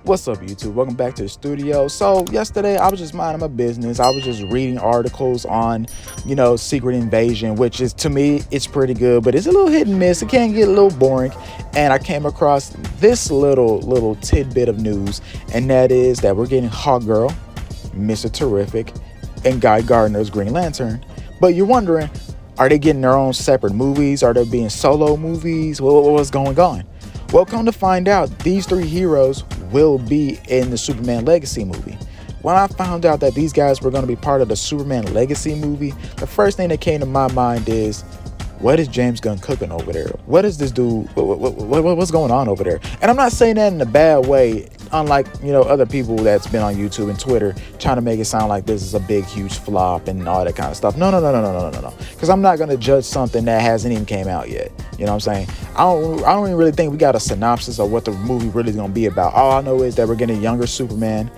What's up, YouTube? Welcome back to the studio. So yesterday I was just minding my business. I was just reading articles on, Secret Invasion, which is, to me, it's pretty good, but it's a little hit and miss. It can get a little boring. And I came across this little tidbit of news, and that is that we're getting Hawkgirl, Mr. Terrific, and Guy Gardner's Green Lantern. But you're wondering, are they getting their own separate movies? Are they being solo movies? What's going on? Well, come to find out, these three heroes will be in the Superman Legacy movie. When I found out that these guys were going to be part of the Superman Legacy movie, the first thing that came to my mind is, what is James Gunn cooking over there? What is this dude? What's going on over there? And I'm not saying that in a bad way, unlike, other people that's been on YouTube and Twitter trying to make it sound like this is a big, huge flop and all that kind of stuff. No. Because I'm not going to judge something that hasn't even came out yet. You know what I'm saying? I don't even really think we got a synopsis of what the movie really is going to be about. All I know is that we're getting a younger Superman.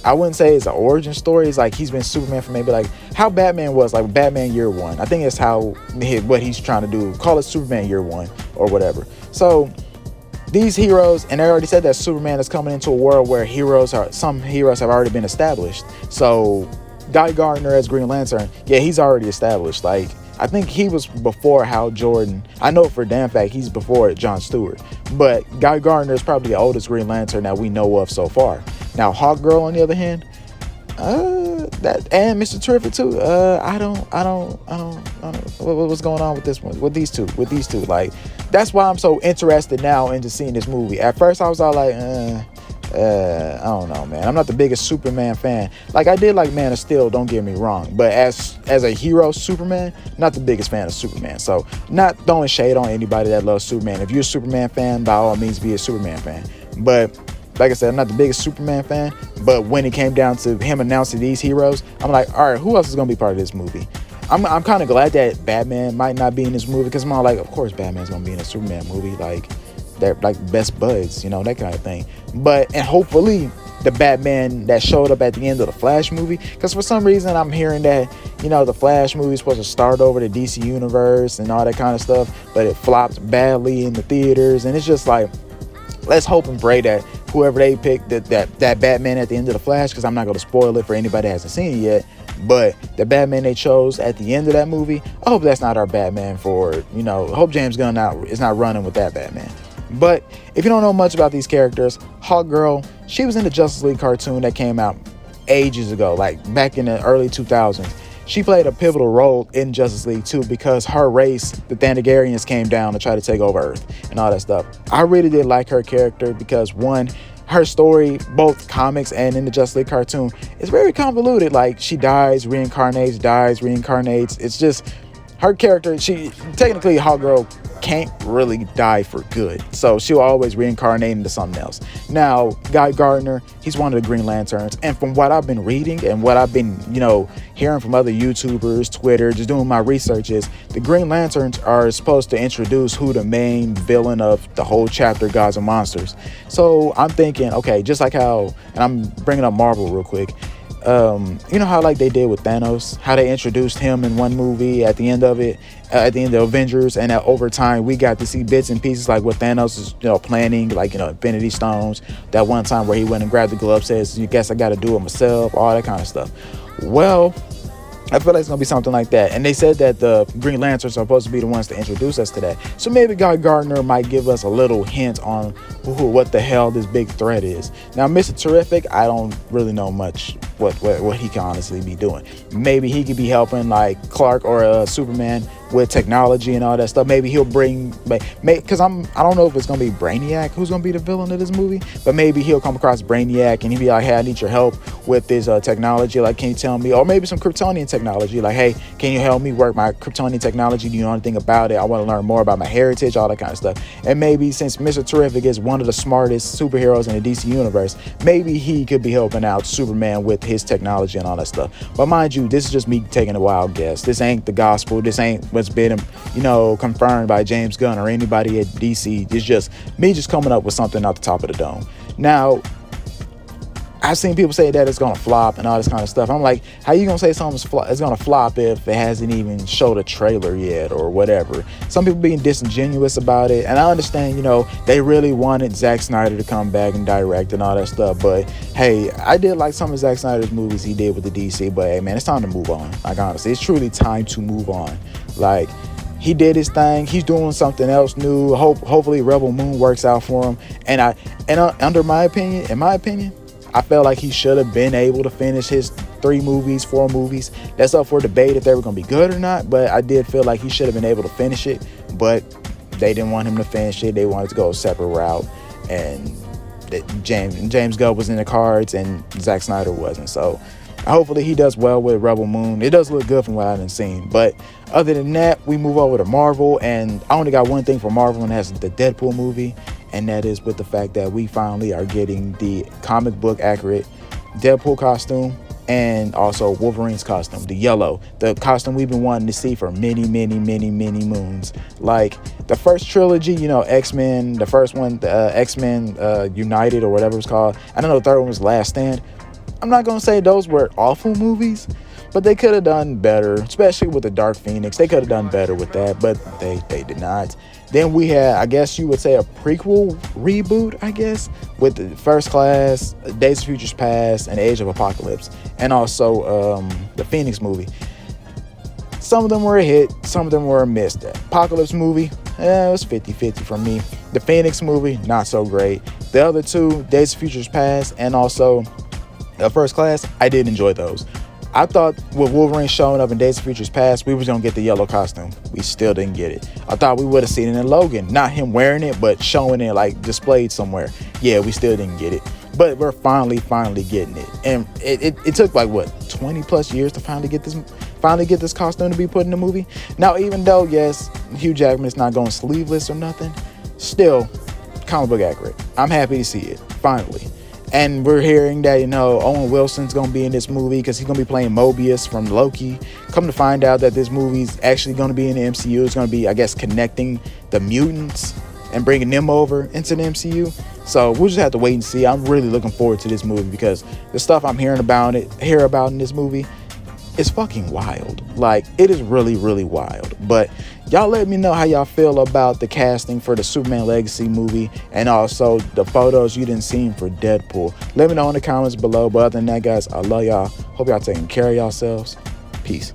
I wouldn't say it's an origin story. It's like he's been Superman for maybe like how Batman was, like Batman Year One. I think it's what he's trying to do. Call it Superman Year One or whatever. So these heroes, and they already said that Superman is coming into a world where some heroes have already been established. So Guy Gardner as Green Lantern, yeah, he's already established. Like, I think he was before Hal Jordan. I know for a damn fact he's before John Stewart. But Guy Gardner is probably the oldest Green Lantern that we know of so far. Now, Hawkgirl, on the other hand, that and Mr. Terrific too. I don't. What's going on with this one? With these two. Like, that's why I'm so interested now into seeing this movie. At first, I was all like, I don't know, man. I'm not the biggest Superman fan. Like, I did like Man of Steel, don't get me wrong. But as a hero, Superman, not the biggest fan of Superman. So, not throwing shade on anybody that loves Superman. If you're a Superman fan, by all means, be a Superman fan. But like I said, I'm not the biggest Superman fan. But when it came down to him announcing these heroes, I'm like, all right, who else is going to be part of this movie? I'm kind of glad that Batman might not be in this movie, because I'm all like, of course Batman's going to be in a Superman movie. Like, they're like best buds, that kind of thing. And hopefully the Batman that showed up at the end of the Flash movie, because for some reason I'm hearing that, the Flash movie is supposed to start over the DC universe and all that kind of stuff, but it flopped badly in the theaters. And it's just like, let's hope and pray that whoever they pick, that Batman at the end of the Flash, because I'm not going to spoil it for anybody that hasn't seen it yet, but the Batman they chose at the end of that movie, I hope that's not our Batman I hope James Gunn is not running with that Batman. But if you don't know much about these characters, Hawkgirl, she was in the Justice League cartoon that came out ages ago, like back in the early 2000s. She played a pivotal role in Justice League too, because her race, the Thanagarians, came down to try to take over Earth and all that stuff. I really did like her character because, one, her story, both comics and in the Justice League cartoon, is very convoluted. Like, she dies, reincarnates. It's just her character. Technically, Hawkgirl can't really die for good, so she'll always reincarnate into something else. Now, Guy Gardner, he's one of the Green Lanterns, and from what I've been reading and what I've been, hearing from other YouTubers, Twitter, just doing my research, is the Green Lanterns are supposed to introduce who the main villain of the whole chapter, Gods and Monsters. So I'm thinking, okay, just like how, and I'm bringing up Marvel real quick, how like they did with Thanos, how they introduced him in one movie at the end of it, at the end of Avengers, and that over time we got to see bits and pieces like what Thanos is planning, like Infinity Stones, that one time where he went and grabbed the glove, says, you guess I got to do it myself, all that kind of stuff. Well, I feel like it's going to be something like that. And they said that the Green Lanterns are supposed to be the ones to introduce us to that. So maybe Guy Gardner might give us a little hint on what the hell this big threat is. Now, Mr. Terrific, I don't really know much what he can honestly be doing. Maybe he could be helping like Clark or Superman with technology and all that stuff. Maybe he'll bring, because I don't know if it's going to be Brainiac who's going to be the villain of this movie, but maybe he'll come across Brainiac and he'll be like, hey, I need your help with this technology. Like, can you tell me? Or maybe some Kryptonian technology. Like, hey, can you help me work my Kryptonian technology? Do you know anything about it? I want to learn more about my heritage, all that kind of stuff. And maybe since Mr. Terrific is one of the smartest superheroes in the DC universe, maybe he could be helping out Superman with his technology and all that stuff. But mind you, this is just me taking a wild guess. This ain't the gospel. This ain't what's been, confirmed by James Gunn or anybody at DC. It's just me just coming up with something off the top of the dome. Now, I've seen people say that it's gonna flop and all this kind of stuff. I'm like, how you gonna say something's it's gonna flop if it hasn't even showed a trailer yet or whatever? Some people being disingenuous about it, and I understand, you know, they really wanted Zack Snyder to come back and direct and all that stuff. But hey, I did like some of Zack Snyder's movies he did with the DC. But hey, man, it's time to move on. Like honestly, it's truly time to move on. Like, he did his thing. He's doing something else new. Hopefully, Rebel Moon works out for him. And in my opinion, I felt like he should have been able to finish his 4 movies. That's up for debate if they were going to be good or not. But I did feel like he should have been able to finish it. But they didn't want him to finish it. They wanted to go a separate route. And James Gunn was in the cards and Zack Snyder wasn't. So hopefully he does well with Rebel Moon. It does look good from what I've seen. But other than that, we move over to Marvel. And I only got one thing for Marvel, and that's the Deadpool movie. And that is with the fact that we finally are getting the comic book accurate Deadpool costume and also Wolverine's costume, the yellow, the costume we've been wanting to see for many moons. Like the first trilogy, you know, X-Men, the first one, X-Men United or whatever it's called. I don't know, the third one was Last Stand. I'm not going to say those were awful movies, but they could have done better, especially with the Dark Phoenix. They could have done better with that, but they did not. Then we had, I guess you would say, a prequel reboot, I guess, with the First Class, Days of Futures Past, and Age of Apocalypse, and also the Phoenix movie. Some of them were a hit, some of them were a miss. The Apocalypse movie, it was 50-50 for me. The Phoenix movie, not so great. The other two, Days of Futures Past, and also First Class, I did enjoy those. I thought with Wolverine showing up in Days of Futures Past, we was going to get the yellow costume. We still didn't get it. I thought we would have seen it in Logan. Not him wearing it, but showing it like displayed somewhere. Yeah, we still didn't get it. But we're finally getting it. And it took like, what, 20 plus years to finally get this costume to be put in the movie. Now, even though, yes, Hugh Jackman's not going sleeveless or nothing, still, comic book accurate. I'm happy to see it, finally. And we're hearing that, you know, Owen Wilson's going to be in this movie because he's going to be playing Mobius from Loki. Come to find out that this movie's actually going to be in the MCU. It's going to be, I guess, connecting the mutants and bringing them over into the MCU. So we'll just have to wait and see. I'm really looking forward to this movie because the stuff I'm hearing about in this movie is fucking wild. Like, it is really wild. But y'all let me know how y'all feel about the casting for the Superman Legacy movie and also the photos you didn't see for Deadpool. Let me know in the comments below. But other than that, guys, I love y'all. Hope y'all taking care of yourselves. Peace.